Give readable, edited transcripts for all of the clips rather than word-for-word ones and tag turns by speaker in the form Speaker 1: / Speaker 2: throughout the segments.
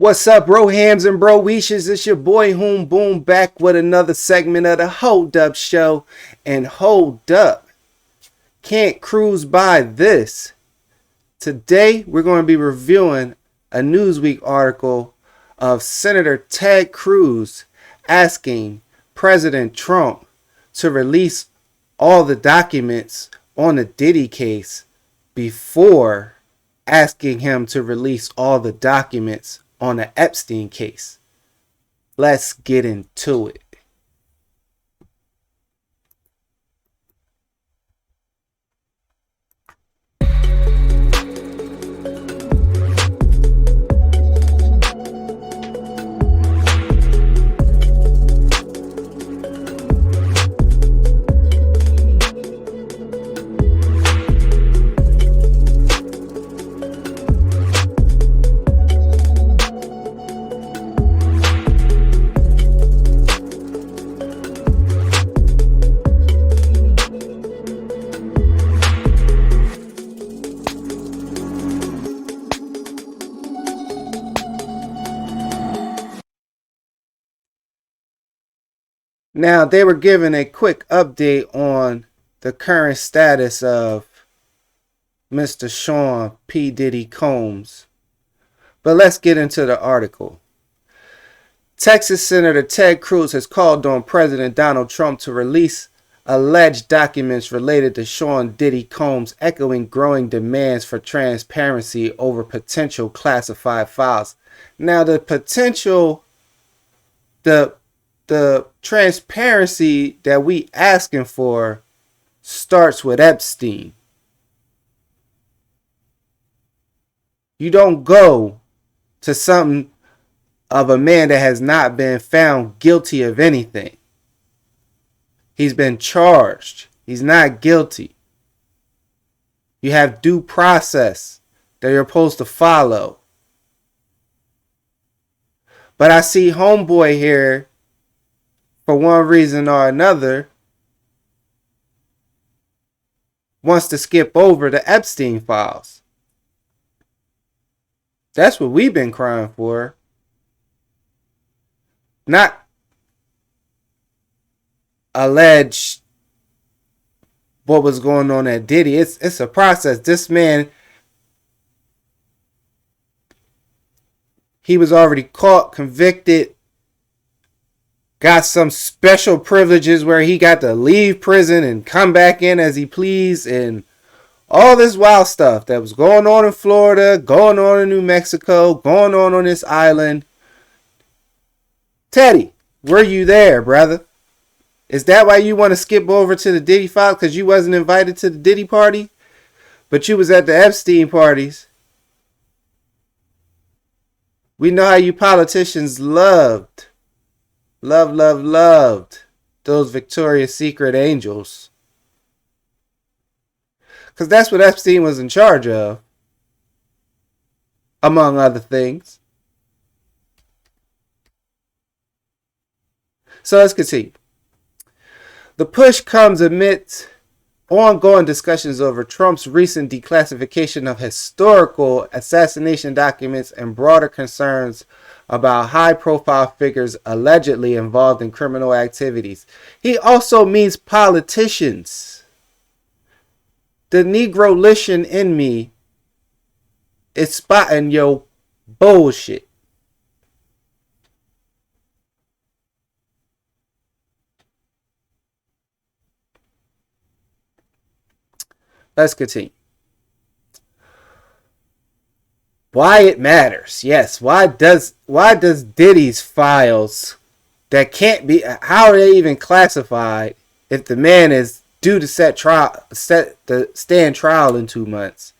Speaker 1: What's up, bro hams and bro weeches? It's your boy Hoom Boom back with another segment of the Hold Up Show. And hold up, can't cruise by this. Today we're going to be reviewing a Newsweek article of Senator Ted Cruz asking President Trump to release all the documents on the Diddy case before asking him to release all the documents on the Epstein case. Let's get into it. Now, they were given a quick update on the current status of Mr. Sean P. Diddy Combs. But let's get into the article. Texas Senator Ted Cruz has called on President Donald Trump to release alleged documents related to Sean Diddy Combs, echoing growing demands for transparency over potential classified files. Now, the transparency that we asking for starts with Epstein. You don't go to something of a man that has not been found guilty of anything. He's been charged. He's not guilty. You have due process that you're supposed to follow. But I see homeboy here, for one reason or another, wants to skip over the Epstein files. That's what we've been crying for. Not allege what was going on at Diddy. It's a process. This man, he was already caught, convicted, got some special privileges where he got to leave prison and come back in as he pleased, and all this wild stuff that was going on in Florida, going on in New Mexico, going on this island. Teddy, were you there, brother? Is that why you want to skip over to the Diddy file? Because you wasn't invited to the Diddy party, but you was at the Epstein parties? We know how you politicians loved those Victoria's Secret angels. Because that's what Epstein was in charge of, among other things. So let's continue. The push comes amidst ongoing discussions over Trump's recent declassification of historical assassination documents and broader concerns about high-profile figures allegedly involved in criminal activities. He also means politicians. The Negro-lition in me is spotting your bullshit. Let's continue. Why it matters. Yes, why does Diddy's files that can't be, how are they even classified if the man is due to stand trial in 2 months?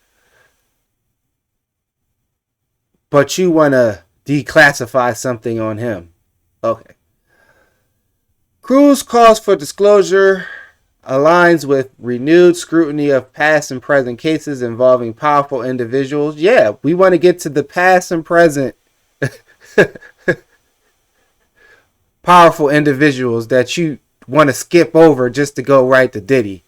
Speaker 1: But you want to declassify something on him. Okay. Cruz calls for disclosure aligns with renewed scrutiny of past and present cases involving powerful individuals. Yeah, we want to get to the past and present powerful individuals that you want to skip over just to go right to Diddy.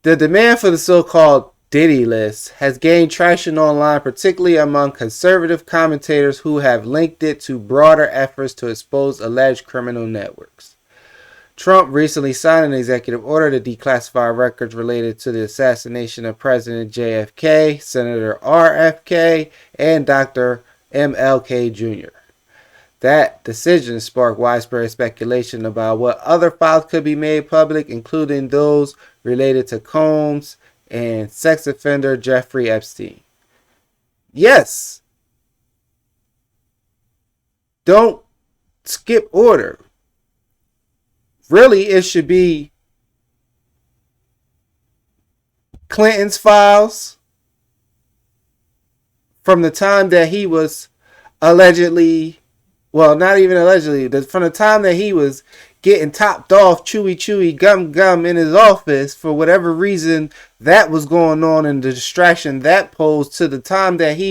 Speaker 1: The demand for the so-called Diddy list has gained traction online, particularly among conservative commentators who have linked it to broader efforts to expose alleged criminal networks. Trump recently signed an executive order to declassify records related to the assassination of President JFK, Senator RFK, and Dr. MLK Jr. That decision sparked widespread speculation about what other files could be made public, including those related to Combs and sex offender Jeffrey Epstein. Yes, don't skip order. Really, it should be Clinton's files from the time that he was allegedly, well, not even allegedly, from the time that he was getting topped off chewy gum in his office for whatever reason that was going on, and the distraction that posed, to the time that he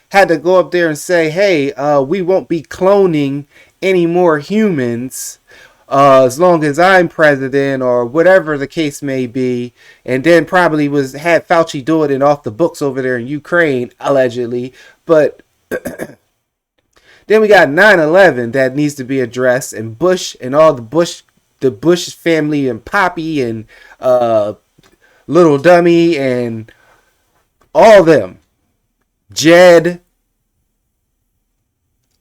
Speaker 1: had to go up there and say, hey, we won't be cloning any more humans as long as I'm president, or whatever the case may be. And then probably had Fauci do it and off the books over there in Ukraine, allegedly. But then we got 9/11 that needs to be addressed, and Bush and all the Bush family, and Poppy, and Little Dummy, and all them, Jed,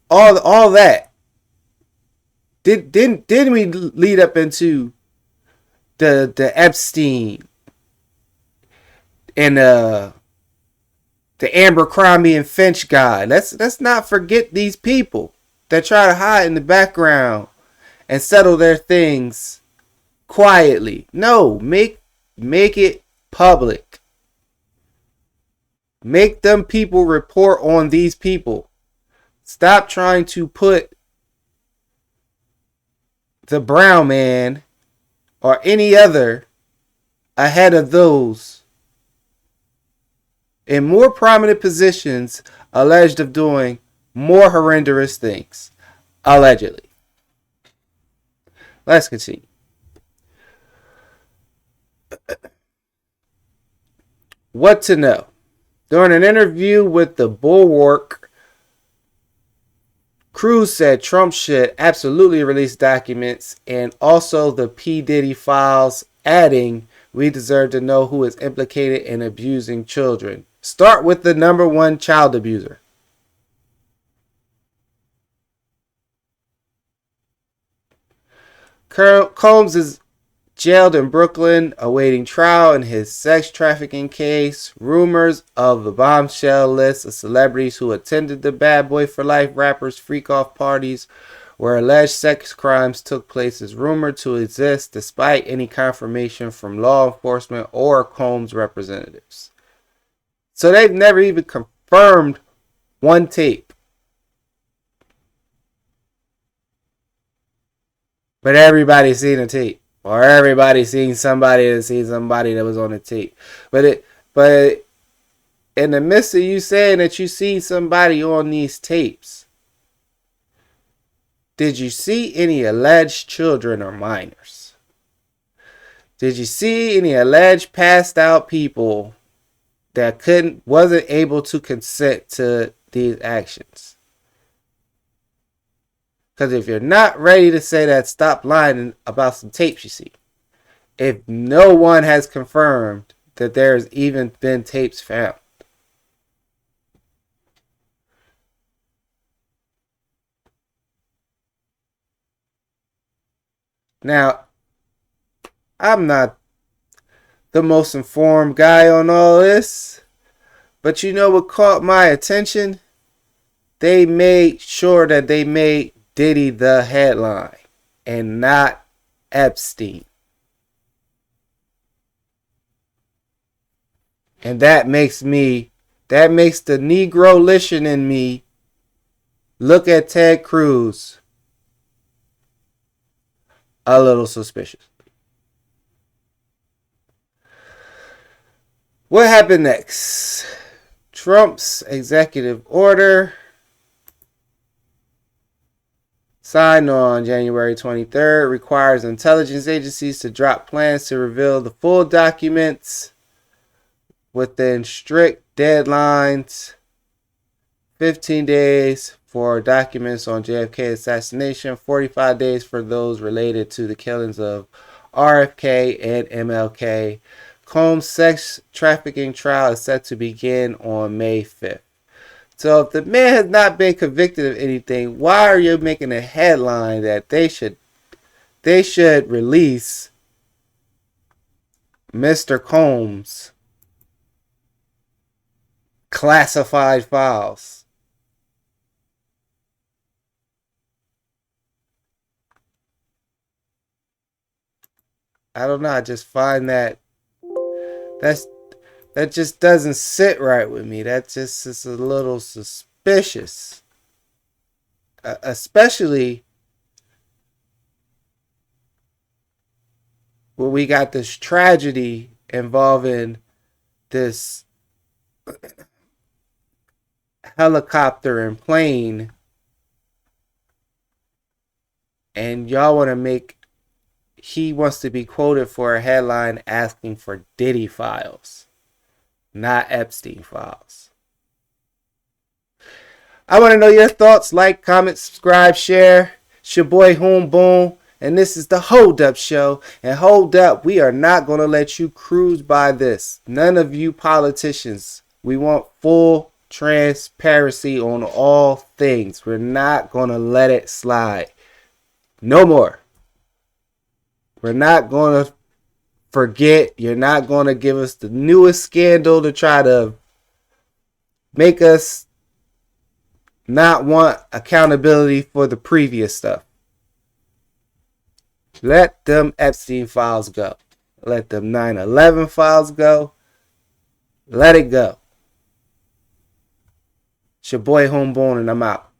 Speaker 1: all that. Didn't we lead up into the Epstein and the Abercrombie and Finch guy? Let's not forget these people that try to hide in the background and settle their things quietly. No, make it public. Make them people report on these people. Stop trying to put the brown man or any other ahead of those in more prominent positions alleged of doing more horrendous things. Allegedly. Let's continue. What to know? During an interview with the Bulwark, Cruz said Trump should absolutely release documents and also the P. Diddy files, adding, we deserve to know who is implicated in abusing children. Start with the number one child abuser. Combs is jailed in Brooklyn, awaiting trial in his sex trafficking case. Rumors of the bombshell list of celebrities who attended the Bad Boy for Life rappers' freak-off parties where alleged sex crimes took place is rumored to exist despite any confirmation from law enforcement or Combs representatives. So they've never even confirmed one tape. But everybody's seen a tape. Or everybody seen somebody that seen somebody that was on the tape. But in the midst of you saying that you see somebody on these tapes, did you see any alleged children or minors? Did you see any alleged passed out people that wasn't able to consent to these actions? Because if you're not ready to say that, stop lying about some tapes you see. If no one has confirmed that there's even been tapes found. Now, I'm not the most informed guy on all this, but you know what caught my attention? They made sure that they made Diddy the headline and not Epstein. And that makes the Negro-lition in me look at Ted Cruz a little suspicious. What happened next? Trump's executive order, signed on January 23rd, requires intelligence agencies to drop plans to reveal the full documents within strict deadlines. 15 days for documents on JFK assassination, 45 days for those related to the killings of RFK and MLK. Combs' sex trafficking trial is set to begin on May 5th. So if the man has not been convicted of anything, why are you making a headline that they should release Mr. Combs' classified files? I don't know. I just find that that just doesn't sit right with me. That just is a little suspicious, especially when we got this tragedy involving this helicopter and plane, and y'all want to make. He wants to be quoted for a headline asking for Diddy files, not Epstein files. I want to know your thoughts. Like, comment, subscribe, share. It's your boy Hoom Boom, and this is the Hold Up Show. And hold up, we are not going to let you cruise by this. None of you politicians. We want full transparency on all things. We're not going to let it slide. No more. We're not going to forget. You're not going to give us the newest scandal to try to make us not want accountability for the previous stuff. Let them Epstein files go. Let them 9/11 files go. Let it go. It's your boy Homebone, and I'm out.